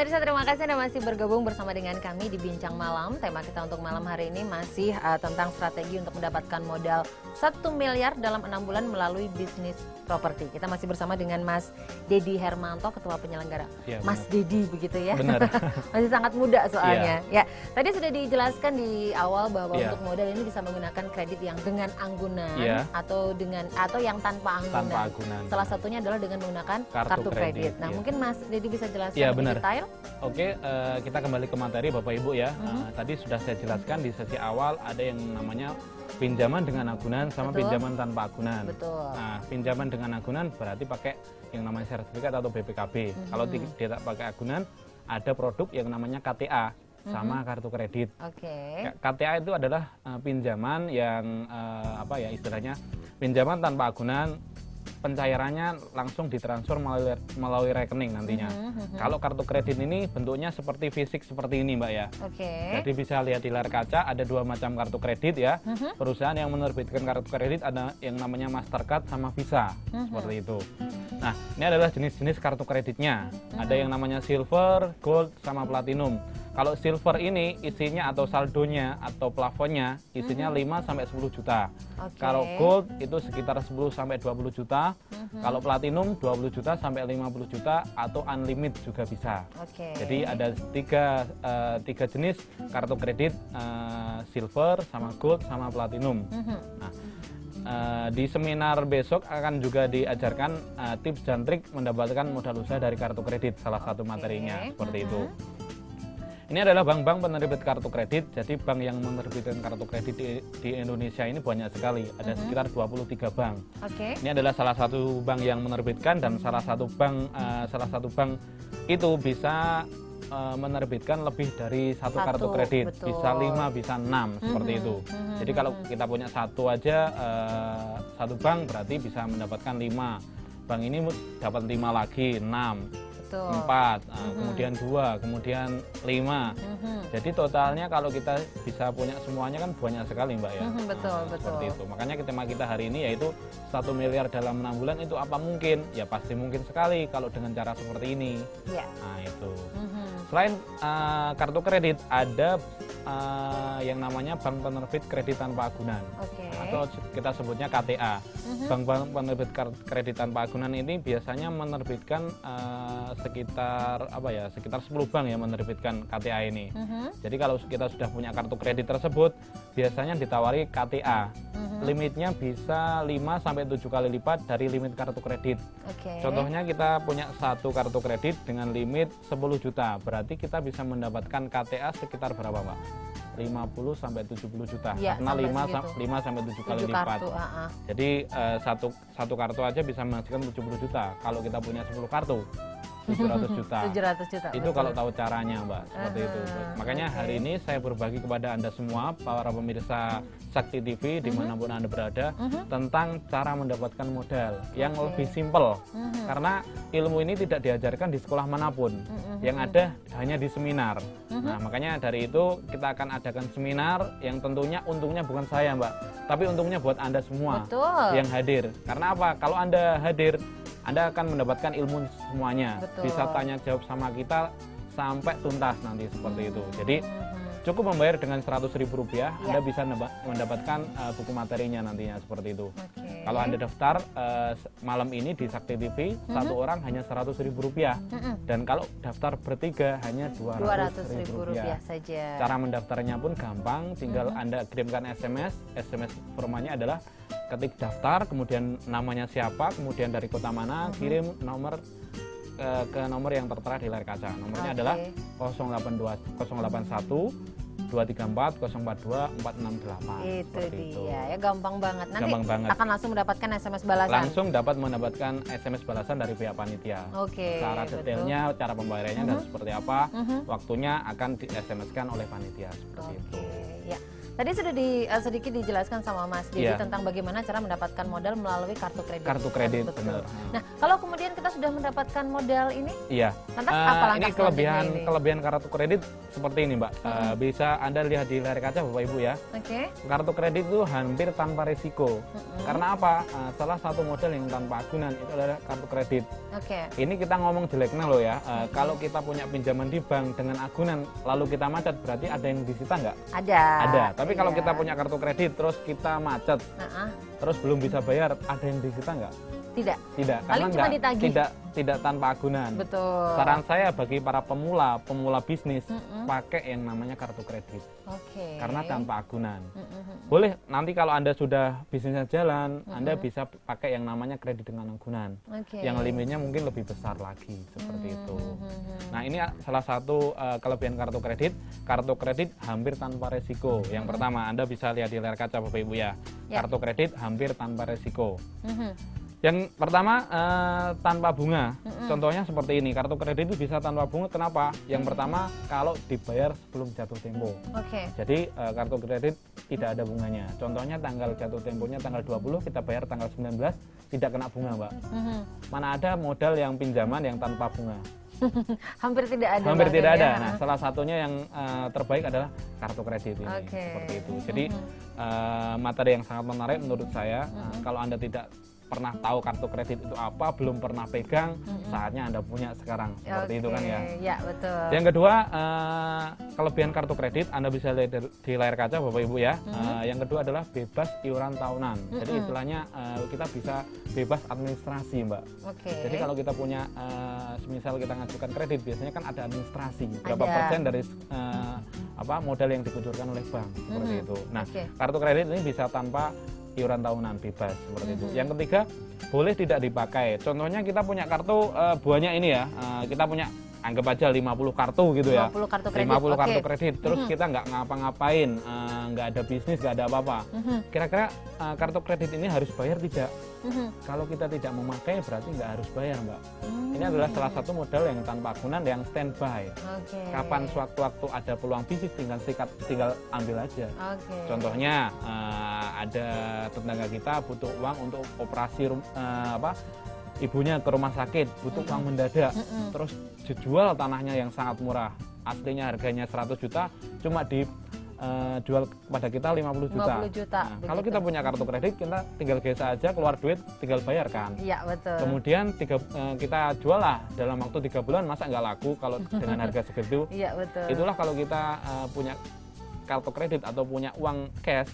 Pemirsa, terima kasih Anda masih bergabung bersama dengan kami di Bincang Malam. Tema kita untuk malam hari ini masih tentang strategi untuk mendapatkan modal 1 miliar dalam 6 bulan melalui bisnis properti. Kita masih bersama dengan Mas Dedi Hermanto, Ketua Penyelenggara. Ya, Mas Dedi begitu ya? Benar. Masih sangat muda soalnya. Ya. Ya, tadi sudah dijelaskan di awal bahwa untuk modal ini bisa menggunakan kredit yang dengan anggunan atau yang tanpa anggunan. Salah satunya adalah dengan menggunakan kartu kredit. Nah, mungkin Mas Dedi bisa jelaskan lebih detail. Oke, kita kembali ke materi Bapak Ibu ya. Tadi sudah saya jelaskan di sesi awal ada yang namanya pinjaman dengan agunan sama pinjaman tanpa agunan. Betul. Nah, pinjaman dengan agunan berarti pakai yang namanya sertifikat atau BPKB. Kalau tidak pakai agunan, ada produk yang namanya KTA sama kartu kredit. KTA itu adalah pinjaman yang istilahnya pinjaman tanpa agunan. Pencairannya langsung ditransfer melalui rekening nantinya. Kalau kartu kredit ini bentuknya seperti fisik seperti ini Mbak ya. Jadi bisa lihat di layar kaca ada dua macam kartu kredit ya. Perusahaan yang menerbitkan kartu kredit ada yang namanya Mastercard sama Visa seperti itu. Nah, ini adalah jenis-jenis kartu kreditnya. Ada yang namanya Silver, Gold, sama Platinum. Kalau Silver ini isinya atau saldonya atau plafonnya isinya 5-10 juta. Kalau Gold itu sekitar 10-20 juta. Kalau Platinum 20 juta sampai 50 juta atau unlimited juga bisa. Jadi ada tiga jenis kartu kredit, Silver, sama Gold, sama Platinum. Nah, di seminar besok akan juga diajarkan tips dan trik mendapatkan modal usaha dari kartu kredit, salah satu materinya seperti itu. Ini adalah bank-bank penerbit kartu kredit. Jadi bank yang menerbitkan kartu kredit di Indonesia ini banyak sekali. Ada sekitar 23 bank. Ini adalah salah satu bank yang menerbitkan dan salah satu bank itu bisa menerbitkan lebih dari satu kartu kredit. Bisa 5, bisa 6 seperti itu. Jadi kalau kita punya satu aja, satu bank berarti bisa mendapatkan 5. Bank ini dapat 5 lagi, 6. 4, kemudian 2, kemudian 5. Jadi totalnya kalau kita bisa punya semuanya kan banyak sekali Mbak ya. Betul. Seperti itu. Makanya tema kita hari ini yaitu 1 miliar dalam 6 bulan itu apa mungkin? Ya pasti mungkin sekali kalau dengan cara seperti ini. Nah itu. Selain kartu kredit ada yang namanya bank penerbit kredit tanpa agunan atau kita sebutnya KTA. Bank-bank penerbit kredit tanpa agunan ini biasanya menerbitkan sekitar 10 bank yang menerbitkan KTA ini. Jadi kalau kita sudah punya kartu kredit tersebut biasanya ditawari KTA. Limitnya bisa 5-7 kali lipat dari limit kartu kredit. Contohnya kita punya satu kartu kredit dengan limit 10 juta. Berarti kita bisa mendapatkan KTA sekitar berapa Mbak? 50-70 juta. Karena 5-7 kali lipat. Jadi satu kartu aja bisa menghasilkan 70 juta. Kalau kita punya 10 kartu 700 juta. 700 juta. Itu kalau tahu caranya Mbak, seperti itu. Makanya hari ini saya berbagi kepada Anda semua, para pemirsa Sakti TV dimanapun Anda berada, tentang cara mendapatkan modal yang lebih simpel. Karena ilmu ini tidak diajarkan di sekolah manapun, yang ada hanya di seminar. Nah makanya dari itu kita akan adakan seminar yang tentunya untungnya bukan saya Mbak, tapi untungnya buat Anda semua yang hadir. Karena apa? Kalau Anda hadir, Anda akan mendapatkan ilmu semuanya. Bisa tanya jawab sama kita sampai tuntas nanti seperti itu. Jadi cukup membayar dengan Rp100.000, Anda bisa mendapatkan buku materinya nantinya seperti itu. Kalau Anda daftar malam ini di Sakti TV, satu orang hanya Rp100.000. Dan kalau daftar bertiga hanya Rp200.000 saja. Cara mendaftarnya pun gampang, tinggal Anda kirimkan SMS formatnya adalah ketik daftar, kemudian namanya siapa, kemudian dari kota mana, kirim nomor ke nomor yang tertera di layar kaca. Nomornya adalah 081 234 042 468. Itu dia ya, gampang banget. Nanti akan langsung mendapatkan SMS balasan. Langsung dapat mendapatkan SMS balasan dari pihak panitia. Cara detailnya, cara pembayarannya dan seperti apa, waktunya akan di SMS-kan oleh panitia seperti itu. Ya. Tadi sudah sedikit dijelaskan sama Mas Dedi tentang bagaimana cara mendapatkan modal melalui kartu kredit. Kartu kredit, benar. Nah, kalau kemudian kita sudah mendapatkan modal ini, lantas apa langkah selanjutnya ini? Kelebihan kartu kredit seperti ini, Mbak. Bisa Anda lihat di layar kaca, Bapak Ibu ya. Kartu kredit itu hampir tanpa risiko. Karena apa? Salah satu modal yang tanpa agunan itu adalah kartu kredit. Ini kita ngomong jeleknya loh ya. Kalau kita punya pinjaman di bank dengan agunan, lalu kita macet, berarti ada yang disita nggak? Ada. Tapi kalau kita punya kartu kredit terus kita macet, terus belum bisa bayar, ada yang disita nggak? Tidak, karena tidak tanpa agunan. Betul. Saran saya bagi para pemula bisnis, pakai yang namanya kartu kredit. Karena tanpa agunan. Boleh nanti kalau Anda sudah bisnisnya jalan, Anda bisa pakai yang namanya kredit dengan agunan. Yang limitnya mungkin lebih besar lagi, seperti itu. Nah, ini salah satu kelebihan kartu kredit. Kartu kredit hampir tanpa resiko. Yang pertama, Anda bisa lihat di layar kaca, Bapak Ibu ya. Kartu kredit hampir tanpa resiko. Yang pertama tanpa bunga. Contohnya seperti ini, kartu kredit itu bisa tanpa bunga. Kenapa? Yang pertama, kalau dibayar sebelum jatuh tempo. Jadi kartu kredit tidak ada bunganya. Contohnya tanggal jatuh temponya tanggal 20, kita bayar tanggal 19, tidak kena bunga, Mbak. Mana ada modal yang pinjaman yang tanpa bunga? Hampir tidak ada. Hampir tidak ada. Nah, salah satunya yang terbaik adalah kartu kredit ini. Seperti itu. Jadi materi yang sangat menarik menurut saya. Kalau Anda tidak pernah tahu kartu kredit itu apa, belum pernah pegang, saatnya Anda punya sekarang. Seperti itu kan ya. Ya, betul. Yang kedua, kelebihan kartu kredit Anda bisa lihat di layar kaca, Bapak Ibu ya. Yang kedua adalah bebas iuran tahunan. Jadi istilahnya kita bisa bebas administrasi, Mbak. Jadi kalau kita punya semisal kita ngajukan kredit, biasanya kan ada administrasi, berapa persen dari modal yang dikucurkan oleh bank, seperti itu. Nah, kartu kredit ini bisa tanpa iuran tahunan, bebas, seperti itu. Yang ketiga, boleh tidak dipakai. Contohnya kita punya kartu banyak ini ya, kita punya anggap aja 50 kartu gitu ya. 50 kartu kredit. 50 kartu kredit. Terus kita nggak ngapa-ngapain, nggak ada bisnis, nggak ada apa-apa. Kira-kira kartu kredit ini harus bayar tidak? Kalau kita tidak memakai berarti nggak harus bayar, Mbak. Ini adalah salah satu modal yang tanpa agunan, yang standby. Kapan sewaktu-waktu ada peluang bisnis, tinggal ambil aja. Contohnya ada tetangga kita butuh uang untuk operasi ibunya ke rumah sakit, butuh uang mendadak, terus dijual tanahnya yang sangat murah, aslinya harganya 100 juta, cuma dijual kepada kita 50 juta. Nah, kalau kita punya kartu kredit, kita tinggal gesa aja, keluar duit, tinggal bayar kan. Iya, betul. Kemudian kita jual lah dalam waktu 3 bulan, masa nggak laku kalau dengan harga segitu. Iya, betul. Itulah kalau kita punya kartu kredit atau punya uang cash,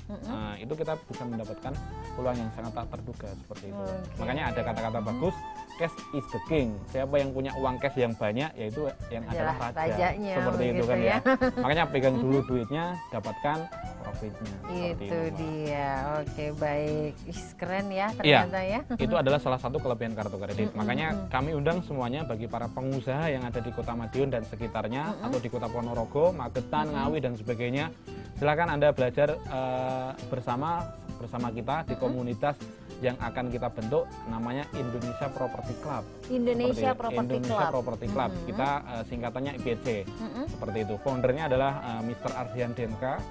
itu kita bisa mendapatkan peluang yang sangat tak terduga, seperti itu. Makanya ada kata-kata bagus, cash is the king. Siapa yang punya uang cash yang banyak, yaitu yang adalah raja. Seperti itu kan ya. Makanya pegang dulu duitnya, dapatkan profitnya. Itu dia. Oke, baik. Keren ya ternyata ya. Itu adalah salah satu kelebihan kartu kredit. Makanya kami undang semuanya bagi para pengusaha yang ada di Kota Madiun dan sekitarnya, atau di Kota Ponorogo, Magetan, Ngawi dan sebagainya. Silakan Anda belajar bersama kita di komunitas yang akan kita bentuk, namanya Indonesia Property Club. Indonesia Property Club. Kita singkatannya IPC. Seperti itu. Foundernya adalah Mr. Ardian Denka.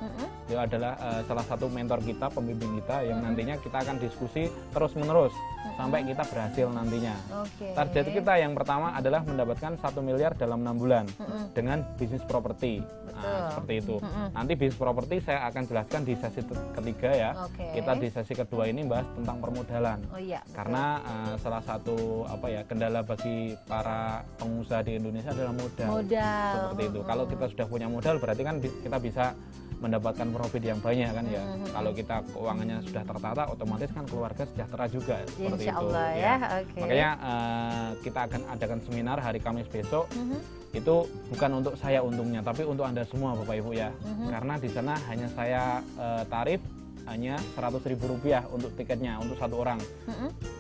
Dia adalah salah satu mentor kita, pembimbing kita, yang nantinya kita akan diskusi terus-menerus sampai kita berhasil nantinya. Target kita yang pertama adalah mendapatkan 1 miliar dalam 6 bulan dengan bisnis properti. Nah, seperti itu. Nanti bisnis properti saya akan jelaskan di sesi ketiga ya. Kita di sesi kedua ini bahas tentang permodalan. Karena salah satu kendala bagi para pengusaha di Indonesia adalah modal. Seperti itu. Kalau kita sudah punya modal, berarti kan kita bisa mendapatkan profit yang banyak kan ya. Kalau kita keuangannya sudah tertata, otomatis kan keluarga sejahtera juga, seperti itu ya. Makanya kita akan adakan seminar hari Kamis besok. Itu bukan untuk saya untungnya, tapi untuk Anda semua Bapak Ibu ya. Karena di sana hanya saya tarif hanya Rp100.000 untuk tiketnya untuk satu orang.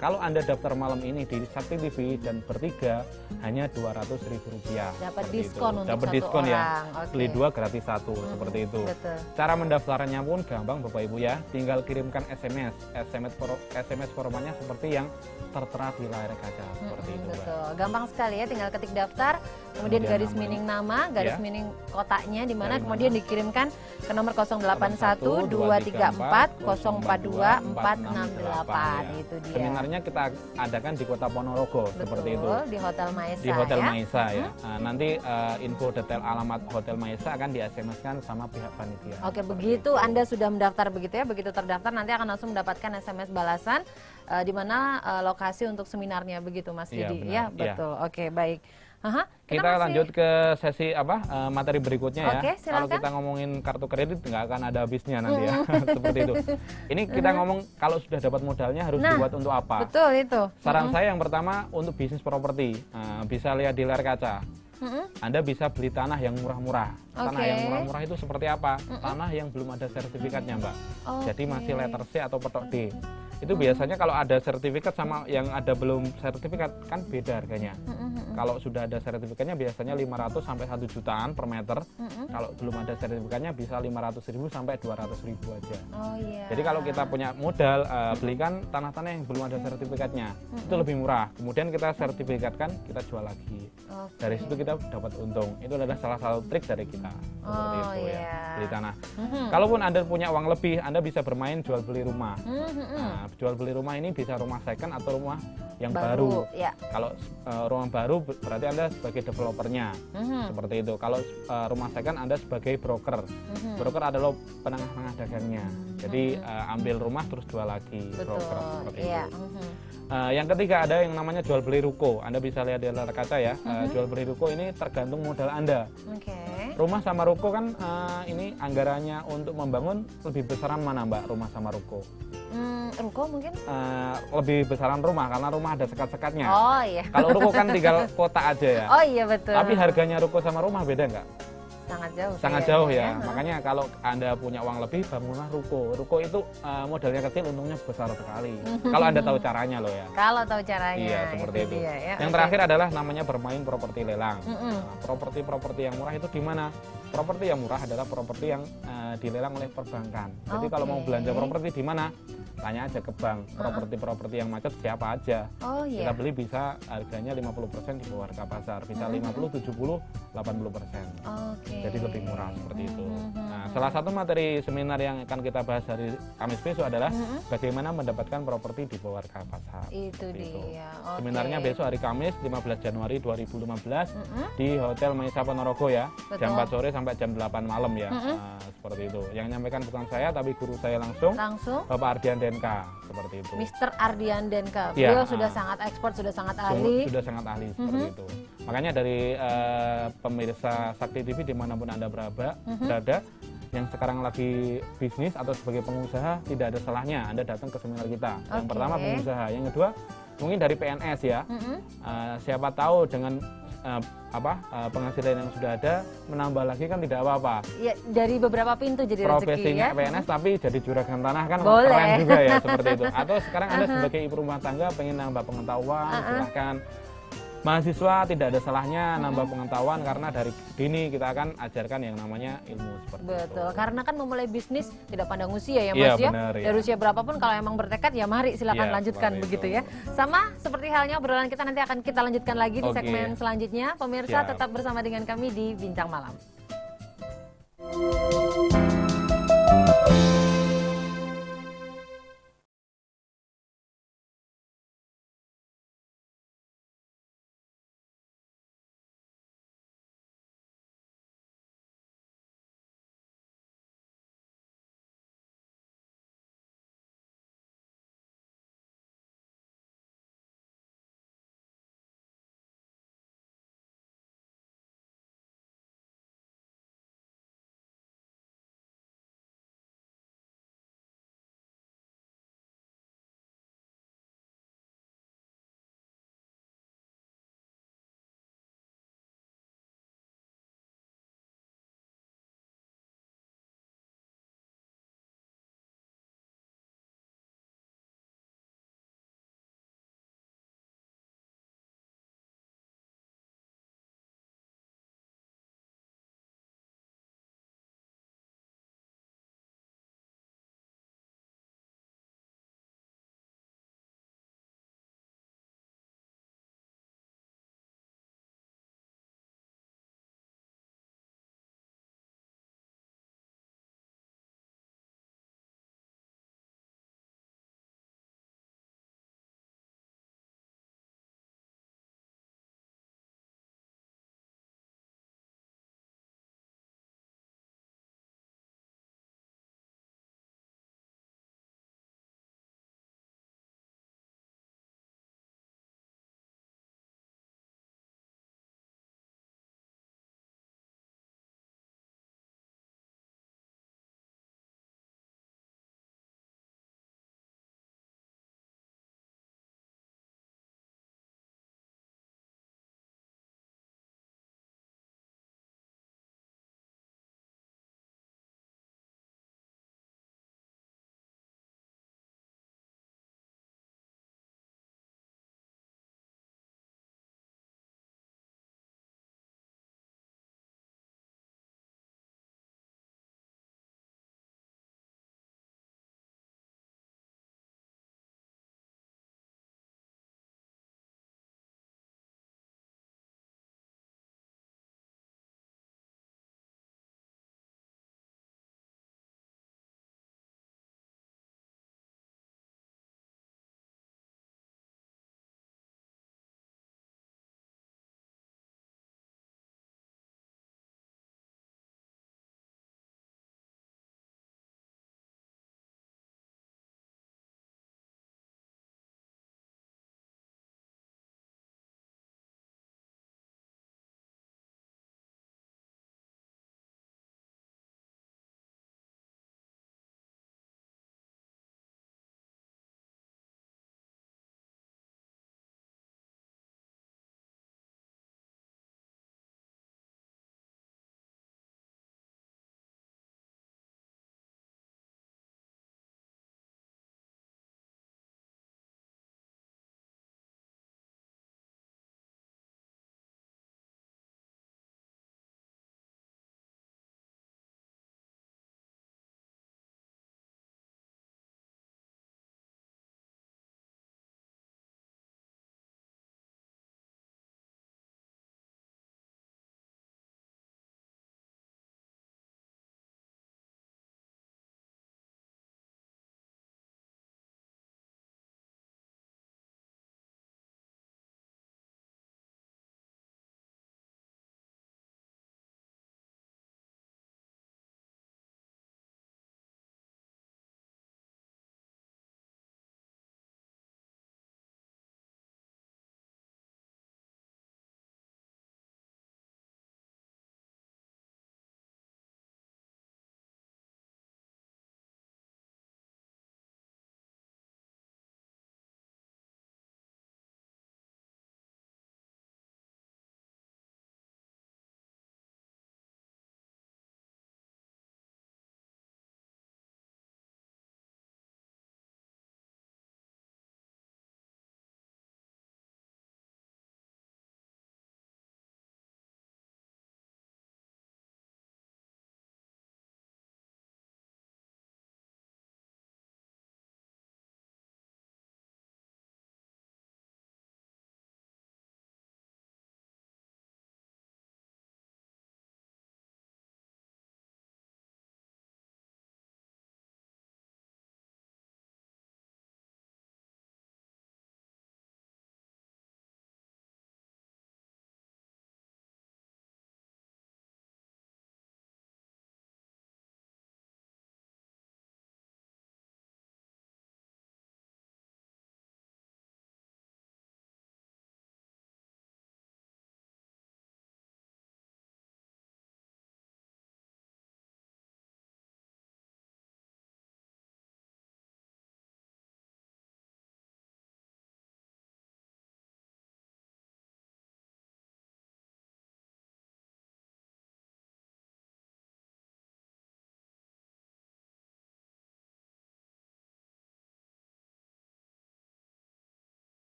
Kalau Anda daftar malam ini di Sakti TV dan bertiga hanya Rp200.000. Dapat diskon untuk dapat satu diskon orang. Ya. Beli 2 gratis 1 seperti itu. Betul. Cara mendaftarnya pun gampang Bapak Ibu ya. Tinggal kirimkan SMS. SMS formatnya seperti yang tertera di layar kaca seperti itu. Betul. Gampang sekali ya, tinggal ketik daftar, kemudian garis mining nama, garis mining kotaknya di mana kemudian dikirimkan ke nomor 081 234 042 468. Itu dia. Seminarnya kita adakan di Kota Ponorogo. Betul, seperti itu. Di Hotel Maesa. Di Hotel ya? Maesa ya. Nah, nanti info detail alamat Hotel Maesa akan di SMS-kan sama pihak panitia. Oke, begitu Anda sudah mendaftar begitu ya, begitu terdaftar nanti akan langsung mendapatkan SMS balasan di mana lokasi untuk seminarnya begitu Mas Didi. Iya, ya, betul. Ya. Oke, baik. Kita lanjut ke sesi materi berikutnya ya. Oke, kalau kita ngomongin kartu kredit nggak akan ada habisnya nanti ya. Seperti itu. Ini kita ngomong kalau sudah dapat modalnya harus dibuat untuk apa? Betul itu. Saran saya yang pertama untuk bisnis properti. Bisa lihat di layar kaca. Anda bisa beli tanah yang murah-murah. Tanah yang murah-murah itu seperti apa? Tanah yang belum ada sertifikatnya, Mbak. Jadi masih letter C atau petok D. Itu biasanya kalau ada sertifikat sama yang ada belum sertifikat kan beda harganya. Kalau sudah ada sertifikatnya biasanya 500 sampai 1 jutaan per meter. Kalau belum ada sertifikatnya bisa 500.000 sampai 200.000 aja. Jadi kalau kita punya modal belikan tanah-tanah yang belum ada sertifikatnya. Itu lebih murah. Kemudian kita sertifikatkan, kita jual lagi. Dari situ kita dapat untung. Itu adalah salah satu trik dari kita. Seperti itu ya, beli tanah. Kalaupun Anda punya uang lebih, Anda bisa bermain jual beli rumah. Nah, jual beli rumah ini bisa rumah second atau rumah yang baru. Ya. Kalau rumah baru berarti Anda sebagai developernya. Seperti itu. Kalau rumah second Anda sebagai broker. Broker adalah penengah-tengah dagangnya. Jadi ambil rumah terus jual lagi. Broker seperti itu. Yang ketiga ada yang namanya jual beli ruko. Anda bisa lihat di layar kaca ya. Jual beli ruko ini tergantung modal Anda. Rumah sama ruko kan ini anggarannya untuk membangun lebih besaran mana Mbak, rumah sama ruko? Ruko mungkin? Lebih besaran rumah karena rumah ada sekat-sekatnya. Oh iya. Kalau ruko kan tinggal kotak aja ya. Oh iya betul. Tapi harganya ruko sama rumah beda nggak? Sangat jauh. Sangat jauh ya. Makanya kalau Anda punya uang lebih, bangunlah ruko. Ruko itu modalnya kecil, untungnya besar sekali. Kalau Anda tahu caranya loh ya. Kalau tahu caranya. Iya, seperti itu. Dia, ya. Yang terakhir adalah namanya bermain properti lelang. Properti-properti yang murah itu gimana? Properti yang murah adalah properti yang dilelang oleh perbankan. Jadi kalau mau belanja properti di mana? Tanya aja ke bank. Properti-properti yang macet siapa aja. Kita beli bisa harganya 50% di bawah harga pasar. Bisa 50, 70, 80%. Jadi lebih murah seperti itu. Nah, salah satu materi seminar yang akan kita bahas hari Kamis besok adalah bagaimana mendapatkan properti di bawah harga pasar. Itu dia. Seminarnya besok hari Kamis 15 Januari 2015 di Hotel Maesa Ponorogo ya. Jam 4 sore sampai jam 8 malam ya. Seperti itu. Yang nyampaikan bukan saya tapi guru saya langsung. Bapak Ardian Denka seperti itu. Mr. Ardian Denka. Beliau sudah sangat expert, sudah sangat ahli. Sudah sangat ahli seperti itu. Makanya dari pemirsa Sakti TV dimanapun Anda berada, yang sekarang lagi bisnis atau sebagai pengusaha, tidak ada salahnya Anda datang ke seminar kita. Yang pertama pengusaha, yang kedua mungkin dari PNS ya. Siapa tahu dengan penghasilan yang sudah ada menambah lagi kan tidak apa-apa. Ya, dari beberapa pintu jadi rezeki ya. Profesinya PNS tapi jadi juragan tanah kan keren juga ya seperti itu. Atau sekarang Anda sebagai ibu rumah tangga pengen nambah pengetahuan, silahkan. Mahasiswa tidak ada salahnya nambah pengetahuan karena dari dini kita akan ajarkan yang namanya ilmu seperti itu. Betul, karena kan memulai bisnis tidak pandang usia ya Mas ya. Benar, dari usia berapapun kalau emang bertekad ya mari silakan lanjutkan begitu ya. Sama seperti halnya obrolan kita nanti akan kita lanjutkan lagi di segmen selanjutnya. Pemirsa tetap bersama dengan kami di Bincang Malam.